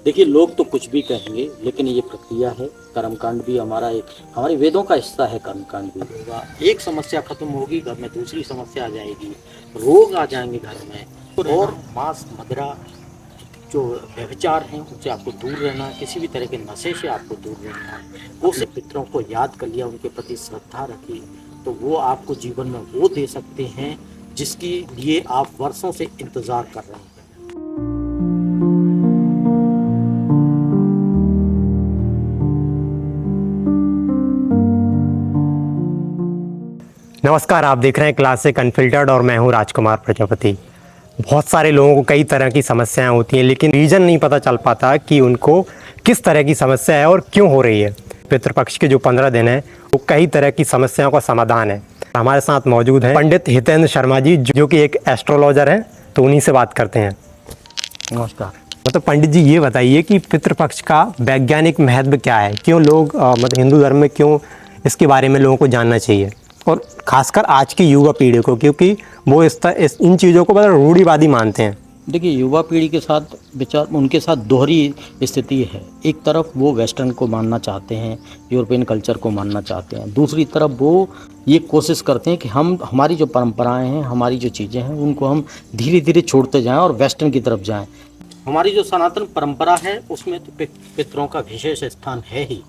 देखिए, लोग तो कुछ भी कहेंगे, लेकिन ये प्रक्रिया है। कर्मकांड भी हमारा एक हमारे वेदों का हिस्सा है। कर्मकांड भी होगा, एक समस्या खत्म होगी, घर में दूसरी समस्या आ जाएगी, रोग आ जाएंगे घर में। और मांस मदिरा जो व्यभिचार हैं उनसे आपको दूर रहना है, किसी भी तरह के नशे से आपको दूर रहना है। वो से पितरों को याद कर लिया, उनके प्रति श्रद्धा रखी, तो वो आपको जीवन में वो दे सकते हैं जिसके लिए आप वर्षों से इंतजार कर रहे हैं। नमस्कार, आप देख रहे हैं क्लासिक अनफिल्टर्ड और मैं हूं राजकुमार प्रजापति। बहुत सारे लोगों को कई तरह की समस्याएं होती हैं, लेकिन रीज़न नहीं पता चल पाता कि उनको किस तरह की समस्या है और क्यों हो रही है। पितृपक्ष के जो 15 दिन हैं वो कई तरह की समस्याओं का समाधान है। हमारे साथ मौजूद है पंडित हितेंद्र शर्मा जी, जो कि एक एस्ट्रोलॉजर हैं, तो उन्हीं से बात करते हैं। नमस्कार। मतलब पंडित जी, ये बताइए कि पितृपक्ष का वैज्ञानिक महत्व क्या है, क्यों लोग मतलब हिंदू धर्म में क्यों इसके बारे में लोगों को जानना चाहिए, और खासकर आज की युवा पीढ़ी को, क्योंकि वो इन चीज़ों को बड़ा रूढ़िवादी मानते हैं। देखिए, युवा पीढ़ी के साथ विचार उनके साथ दोहरी स्थिति है। एक तरफ वो वेस्टर्न को मानना चाहते हैं, यूरोपियन कल्चर को मानना चाहते हैं, दूसरी तरफ वो ये कोशिश करते हैं कि हम हमारी जो परंपराएं हैं, हमारी जो चीज़ें हैं, उनको हम धीरे धीरे छोड़ते जाएं और वेस्टर्न की तरफ जाएं। हमारी जो सनातन परंपरा है उसमें तो पितरों का विशेष स्थान है ही।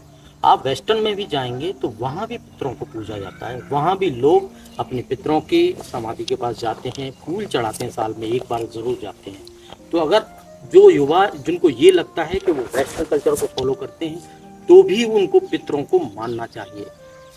आप वेस्टर्न में भी जाएंगे तो वहाँ भी पितरों को पूजा जाता है, वहाँ भी लोग अपने पितरों की समाधि के पास जाते हैं, फूल चढ़ाते हैं, साल में एक बार ज़रूर जाते हैं। तो अगर जो युवा जिनको ये लगता है कि वो वेस्टर्न कल्चर को फॉलो करते हैं, तो भी उनको पितरों को मानना चाहिए।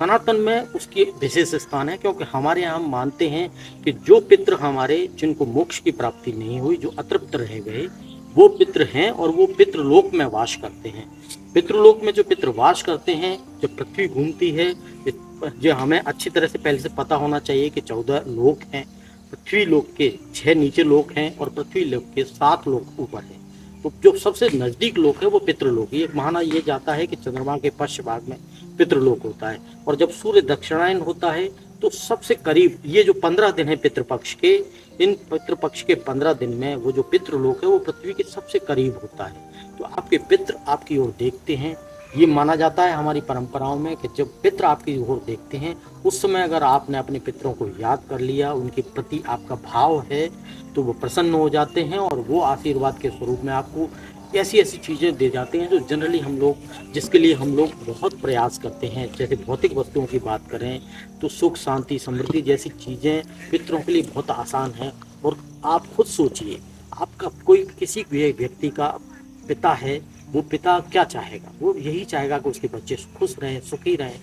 सनातन में उसकी विशेष स्थान है, क्योंकि हमारे यहाँ हम मानते हैं कि जो पितृ हमारे, जिनको मोक्ष की प्राप्ति नहीं हुई, जो अतृप्त रह गए, वो पितृ हैं और वो पितृलोक में वास करते हैं। पितृलोक में जो पितृ वास करते हैं, जो पृथ्वी घूमती है, जो हमें अच्छी तरह से पहले से पता होना चाहिए कि 14 लोक हैं। पृथ्वी लोक के 6 नीचे लोक हैं और पृथ्वी लोक के 7 लोक ऊपर हैं। तो जो सबसे नज़दीक लोक है वो पितृलोक। ये माना ये जाता है कि चंद्रमा के पश्चिम भाग में पितृलोक होता है, और जब सूर्य दक्षिणायन होता है तो सबसे करीब ये जो 15 दिन है पितृपक्ष के, इन पितृपक्ष के 15 दिन में वो जो पितृलोक है वो पृथ्वी के सबसे करीब होता है। तो आपके पितृ आपकी ओर देखते हैं। ये माना जाता है हमारी परंपराओं में कि जब पितृ आपकी ओर देखते हैं, उस समय अगर आपने अपने पितरों को याद कर लिया, उनके प्रति आपका भाव है, तो वो प्रसन्न हो जाते हैं और वो आशीर्वाद के स्वरूप में आपको ऐसी ऐसी चीज़ें दे जाते हैं जो जनरली हम लोग, जिसके लिए हम लोग बहुत प्रयास करते हैं। जैसे भौतिक वस्तुओं की बात करें तो सुख शांति समृद्धि जैसी चीज़ें पितरों के लिए बहुत आसान है। और आप खुद सोचिए, आपका कोई किसी व्यक्ति का पिता है, वो पिता क्या चाहेगा? वो यही चाहेगा कि उसके बच्चे खुश रहें, सुखी रहें।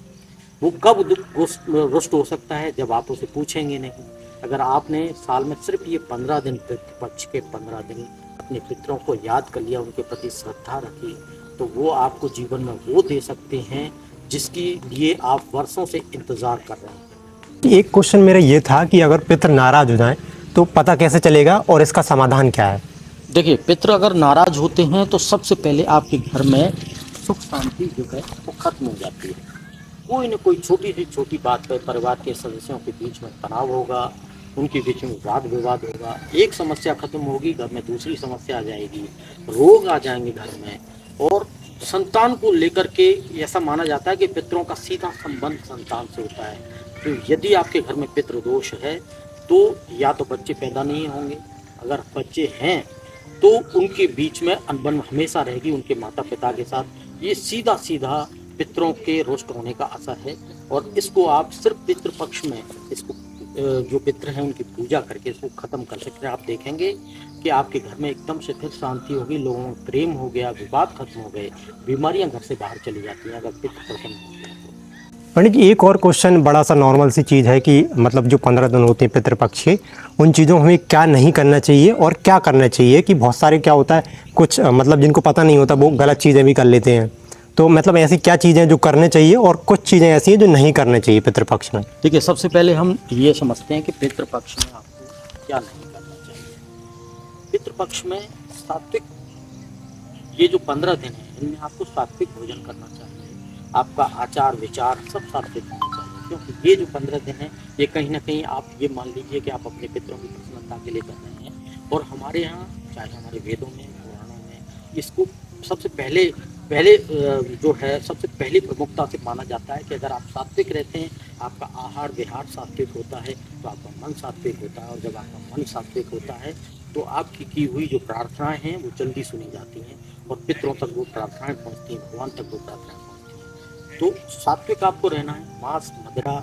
वो कब रुष्ट हो सकता है? जब आप उसे पूछेंगे नहीं। अगर आपने साल में सिर्फ ये 15 दिन, पितृपक्ष के 15 दिन अपने पितरों को याद कर लिया, उनके प्रति श्रद्धा रखी, तो वो आपको जीवन में वो दे सकते हैं जिसके लिए आप वर्षों से इंतजार कर रहे हैं। एक क्वेश्चन मेरा ये था कि अगर पितृ नाराज हो जाएं तो पता कैसे चलेगा और इसका समाधान क्या है? देखिए, पितृ अगर नाराज होते हैं तो सबसे पहले आपके घर में सुख शांति जो है वो खत्म हो जाती है। कोई न कोई छोटी सी छोटी बात पर परिवार के सदस्यों के बीच में तनाव होगा, उनके बीच में वाद विवाद होगा, एक समस्या खत्म होगी, घर में दूसरी समस्या आ जाएगी, रोग आ जाएंगे घर में। और संतान को लेकर के ऐसा माना जाता है कि पितरों का सीधा संबंध संतान से होता है। तो यदि आपके घर में पितृ दोष है तो या तो बच्चे पैदा नहीं होंगे, अगर बच्चे हैं तो उनके बीच में अनबन हमेशा रहेगी उनके माता पिता के साथ। ये सीधा सीधा पितरों के रुष्ट होने का असर है। और इसको आप सिर्फ पितृपक्ष में इसको जो पितृ हैं उनकी पूजा करके इसको खत्म कर सकते हैं। आप देखेंगे कि आपके घर में एकदम से फिर शांति होगी, लोगों में प्रेम हो गया, विवाद खत्म हो गए, बीमारियां घर से बाहर चली जाती हैं अगर पितृ प्रसन्न हो गया। पंडित जी, एक और क्वेश्चन, बड़ा सा नॉर्मल सी चीज़ है कि मतलब जो 15 दिन होते हैं पितृपक्ष के, उन चीज़ों में हमें क्या नहीं करना चाहिए और क्या करना चाहिए? कि बहुत सारे क्या होता है, कुछ मतलब जिनको पता नहीं होता वो गलत चीज़ें भी कर लेते हैं। तो मतलब ऐसी क्या चीज़ें जो करने चाहिए और कुछ चीज़ें ऐसी हैं जो नहीं करना चाहिए पितृपक्ष में? देखिए, सबसे पहले हम ये समझते हैं कि पितृपक्ष में आपको क्या नहीं करना चाहिए। पितृपक्ष में सात्विक, ये जो 15 दिन है इनमें आपको सात्विक भोजन करना चाहिए। आपका आचार विचार सब सात्विक होना चाहिए, क्योंकि ये जो 15 दिन है ये कहीं ना कहीं आप ये मान लीजिए कि आप अपने पितरों की प्रसन्नता के लिए कर रहे हैं। और हमारे यहाँ, चाहे हमारे वेदों में, पुराणों में, इसको सबसे पहले पहले जो है सबसे पहली प्रमुखता से माना जाता है कि अगर आप सात्विक रहते हैं, आपका आहार विहार सात्विक होता है, तो आपका मन सात्विक होता है, और जब आपका मन सात्विक होता है तो आपकी की हुई जो प्रार्थनाएं हैं वो जल्दी सुनी जाती हैं और पितरों तक वो प्रार्थनाएं पहुंचती हैं, भगवान तक वो प्रार्थनाएं पहुंचती हैं। तो सात्विक आपको रहना है, मांस मदिरा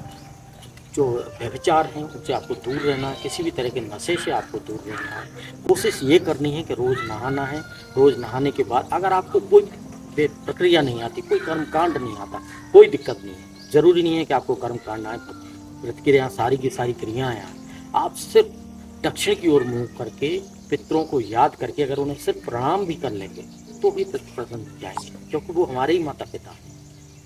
जो व्यभिचार हैं उनसे आपको दूर रहना है, किसी भी तरह के नशे से आपको दूर रहना है। कोशिश ये करनी है कि रोज़ नहाना है, रोज़ नहाने के बाद अगर आपको कोई प्रक्रिया नहीं आती, कोई कर्म कांड नहीं आता, कोई दिक्कत नहीं है, ज़रूरी नहीं है कि आपको कर्म कांड आए, प्रतिक्रिया सारी की सारी क्रियाएँ आए, आप सिर्फ दक्षिण की ओर मुँह करके पितरों को याद करके अगर उन्हें सिर्फ प्रणाम भी कर लेंगे तो भी पितृ प्रसन्न हो जाएंगे, क्योंकि वो हमारे ही माता पिता हैं,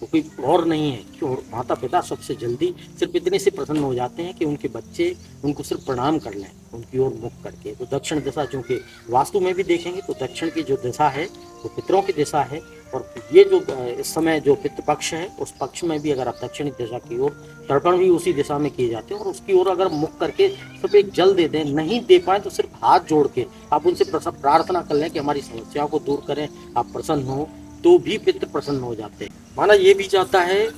वो कोई और नहीं है। क्यों? माता पिता सबसे जल्दी सिर्फ इतने से प्रसन्न हो जाते हैं कि उनके बच्चे उनको सिर्फ प्रणाम कर लें, उनकी ओर मुख करके। तो दक्षिण दिशा, चूँकि वास्तु में भी देखेंगे तो दक्षिण की जो दिशा है वो पितरों की दिशा है, और ये जो इस समय जो पितृपक्ष है उस पक्ष में भी अगर आप दक्षिणी दिशा की ओर, तर्पण भी उसी दिशा में किए जाते हैं, और उसकी ओर अगर मुख करके सिर्फ एक जल दे दें, नहीं दे पाए तो सिर्फ हाथ जोड़ के आप उनसे प्रार्थना कर लें कि हमारी समस्याओं को दूर करें, आप प्रसन्न हो, तो भी पितृ प्रसन्न हो जाते हैं। माना ये भी जाता है,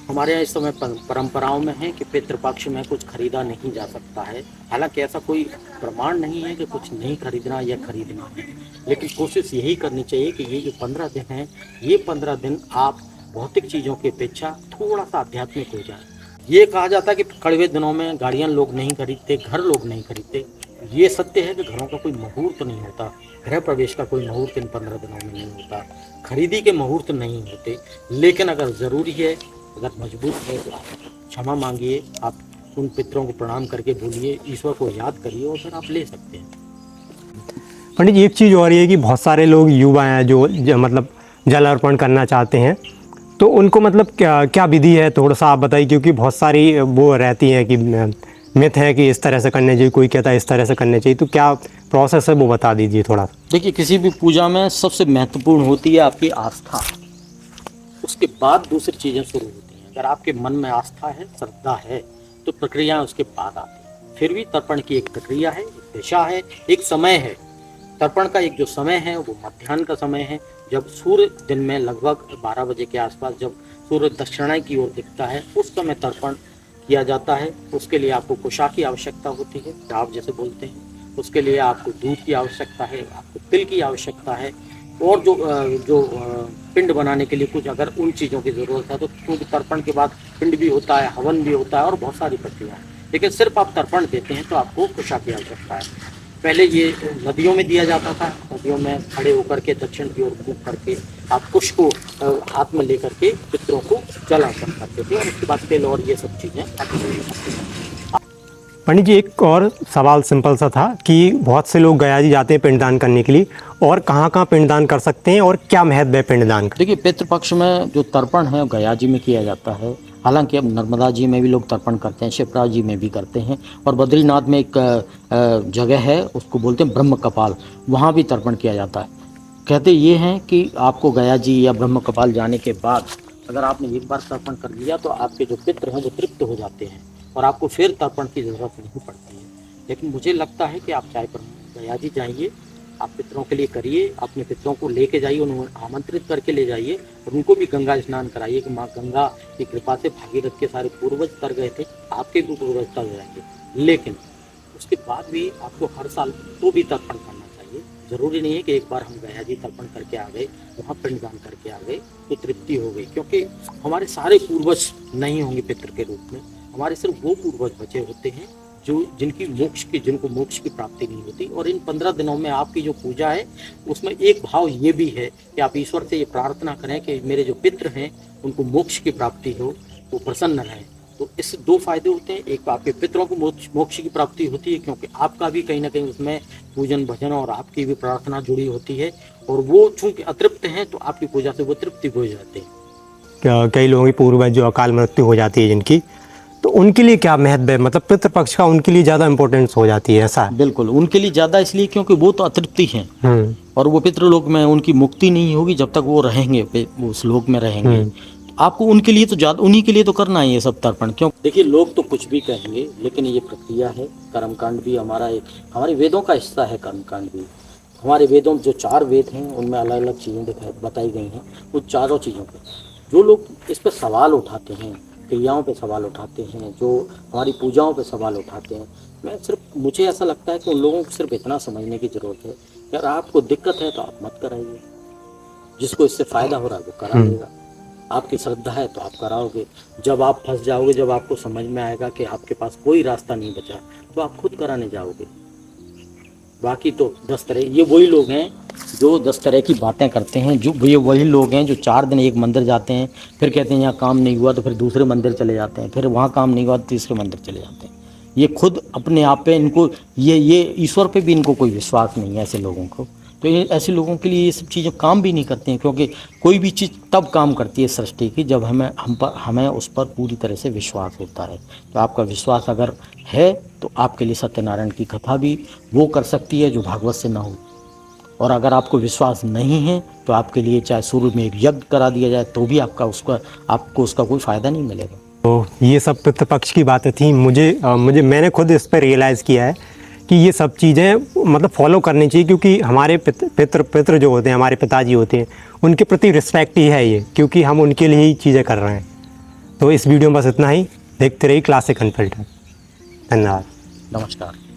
हमारे यहाँ इस समय परंपराओं में है कि पितृपक्ष में कुछ खरीदा नहीं जा सकता है। हालांकि ऐसा कोई प्रमाण नहीं है कि कुछ नहीं खरीदना या खरीदना है, लेकिन कोशिश यही करनी चाहिए कि ये जो 15 दिन हैं, ये 15 दिन आप भौतिक चीज़ों की अपेक्षा थोड़ा सा आध्यात्मिक हो जाए। ये कहा जाता है कि कड़वे दिनों में गाड़ियाँ लोग नहीं खरीदते, घर लोग नहीं खरीदते। ये सत्य है कि घरों का कोई मुहूर्त नहीं होता, गृह प्रवेश का कोई मुहूर्त इन 15 दिनों में नहीं होता, खरीदी के मुहूर्त नहीं होते। लेकिन अगर ज़रूरी है, अगर मजबूर है तो आप क्षमा मांगिए, आप उन पितरों को प्रणाम करके बोलिए, ईश्वर को याद करिए, और फिर आप ले सकते हैं। पंडित जी, एक चीज़ और ये है कि बहुत सारे लोग युवा हैं जो मतलब जल अर्पण करना चाहते हैं, तो उनको मतलब क्या विधि है, थोड़ा सा आप बताइए, क्योंकि बहुत सारी वो रहती हैं कि मिथ है कि इस तरह से करने चाहिए, कोई कहता है इस तरह से करने चाहिए, तो क्या प्रोसेस है वो बता दीजिए थोड़ा। देखिए, किसी भी पूजा में सबसे महत्वपूर्ण होती है आपकी आस्था, उसके बाद दूसरी चीज़ें शुरू होती हैं। अगर आपके मन में आस्था है, श्रद्धा है, तो प्रक्रिया उसके बाद आती है। फिर भी तर्पण की एक प्रक्रिया है, एक दिशा है, एक समय है। तर्पण का एक जो समय है वो मध्याह्न का समय है, जब सूर्य दिन में लगभग 12 बजे के आसपास जब सूर्य दक्षिणायन की ओर दिखता है, उस समय तर्पण किया जाता है। उसके लिए आपको कुशा की आवश्यकता होती है, डाव जैसे बोलते हैं। उसके लिए आपको दूध की आवश्यकता है, आपको तिल की आवश्यकता है, और जो पिंड बनाने के लिए कुछ अगर उन चीज़ों की ज़रूरत है, तो क्योंकि तर्पण के बाद पिंड भी होता है, हवन भी होता है, और बहुत सारी प्रक्रिया है। लेकिन सिर्फ आप तर्पण देते हैं तो आपको कुशा की आवश्यकता है। पहले ये नदियों में दिया जाता था, नदियों में खड़े होकर के दक्षिण की ओर मुख करके आप कुश को हाथ में लेकर के पितरों को जल अर्पण करते थे, और उसके बाद तिल और ये सब चीज़ें पंडित जी, एक और सवाल सिंपल सा था कि बहुत से लोग गया जी जाते हैं पिंडदान करने के लिए, और कहाँ कहाँ पिंडदान कर सकते हैं और क्या महत्व है पिंडदान का? देखिए, पितृपक्ष में जो तर्पण है गया जी में किया जाता है। हालांकि अब नर्मदा जी में भी लोग तर्पण करते हैं, शिप्रा जी में भी करते हैं, और बद्रीनाथ में एक जगह है, उसको बोलते हैं ब्रह्म कपाल, वहाँ भी तर्पण किया जाता है। कहते ये हैं कि आपको गया जी या ब्रह्म कपाल जाने के बाद अगर आपने एक बार तर्पण कर लिया तो आपके जो पितृ हैं वो तृप्त हो जाते हैं, और आपको फिर तर्पण की ज़रूरत नहीं पड़ती है। लेकिन मुझे लगता है कि आप चाहे गया जी जाइए, आप पितरों के लिए करिए, अपने पितरों को लेके जाइए, उन्हें आमंत्रित करके ले जाइए, और उनको भी गंगा स्नान कराइए कि माँ गंगा की कृपा से भागीरथ के सारे पूर्वज तर गए थे, आपके भी पूर्वज तर जाएंगे। लेकिन उसके बाद भी आपको हर साल तो भी तर्पण करना चाहिए। ज़रूरी नहीं है कि एक बार हम गया जी तर्पण करके आ गए, वहाँ पिंडदान करके आ गए तो तृप्ति हो गई, क्योंकि हमारे सारे पूर्वज नहीं होंगे पितृ के रूप में। हमारे सिर्फ वो पूर्वज बचे होते हैं जिनको मोक्ष की प्राप्ति नहीं होती। और इन 15 दिनों में आपकी जो पूजा है उसमें एक भाव ये भी है कि आप ईश्वर से ये प्रार्थना करें कि मेरे जो पितृ हैं उनको मोक्ष की प्राप्ति हो, वो प्रसन्न रहें। तो इससे 2 फायदे होते हैं, एक आपके पितरों को मोक्ष की प्राप्ति होती है, क्योंकि आपका भी कहीं ना कहीं उसमें पूजन भजन और आपकी भी प्रार्थना जुड़ी होती है, और वो चूंकि अतृप्त हैं तो आपकी पूजा से वो तृप्ति हो जाते हैं। कई लोगों की पूर्वज जो अकाल मृत्यु हो जाती है जिनकी, तो उनके लिए क्या महत्व है, मतलब पितृपक्ष का उनके लिए ज़्यादा इंपॉर्टेंस हो जाती है, ऐसा? बिल्कुल, उनके लिए ज़्यादा इसलिए क्योंकि वो तो अतृप्ति हैं, और वो पितृलोक में उनकी मुक्ति नहीं होगी जब तक वो रहेंगे, उस लोक में रहेंगे। आपको उनके लिए तो ज़्यादा, उन्हीं के लिए तो करना है ये सब तर्पण। क्यों? देखिए, लोग तो कुछ भी कहेंगे, लेकिन ये प्रक्रिया है। कर्मकांड भी हमारी वेदों का हिस्सा है, कर्मकांड भी। हमारे वेदों में जो 4 वेद हैं उनमें अलग अलग चीज़ें बताई गई हैं। उन चारों चीज़ों पे जो लोग इस पर सवाल उठाते हैं, क्रियाओं पे सवाल उठाते हैं, जो हमारी पूजाओं पे सवाल उठाते हैं, मुझे ऐसा लगता है कि उन लोगों को सिर्फ इतना समझने की ज़रूरत है कि अगर आपको दिक्कत है तो आप मत कराइए, जिसको इससे फ़ायदा हो रहा है वो करा लेगा। आपकी श्रद्धा है तो आप कराओगे। जब आप फंस जाओगे, जब आपको समझ में आएगा कि आपके पास कोई रास्ता नहीं बचा, तो आप खुद कराने जाओगे। बाकी तो 10 तरह, ये वही लोग हैं जो 10 तरह की बातें करते हैं, जो ये वही लोग हैं जो 4 दिन एक मंदिर जाते हैं, फिर कहते हैं यहाँ काम नहीं हुआ तो फिर दूसरे मंदिर चले जाते हैं, फिर वहाँ काम नहीं हुआ तो तीसरे मंदिर चले जाते हैं। ये खुद अपने आप पे इनको ये ईश्वर पे भी इनको कोई विश्वास नहीं है ऐसे लोगों को। तो ये ऐसे लोगों के लिए ये सब चीज़ें काम भी नहीं करती हैं, क्योंकि कोई भी चीज़ तब काम करती है सृष्टि की जब हमें उस पर पूरी तरह से विश्वास होता है। तो आपका विश्वास अगर है तो आपके लिए सत्यनारायण की कथा भी वो कर सकती है जो भागवत से ना हो, और अगर आपको विश्वास नहीं है तो आपके लिए चाहे सूर्य में एक यज्ञ करा दिया जाए तो भी आपको उसका कोई फ़ायदा नहीं मिलेगा। तो ये सब पितृपक्ष की बातें थी। मैंने खुद इस पर रियलाइज़ किया है कि ये सब चीज़ें मतलब फॉलो करनी चाहिए, क्योंकि हमारे पितृ जो होते हैं, हमारे पिताजी होते हैं, उनके प्रति रिस्पेक्ट ही है ये, क्योंकि हम उनके लिए ही चीज़ें कर रहे हैं। तो इस वीडियो में बस इतना ही। देखते रहिए क्लासिक अनफिल्टर्ड। धन्यवाद। नमस्कार।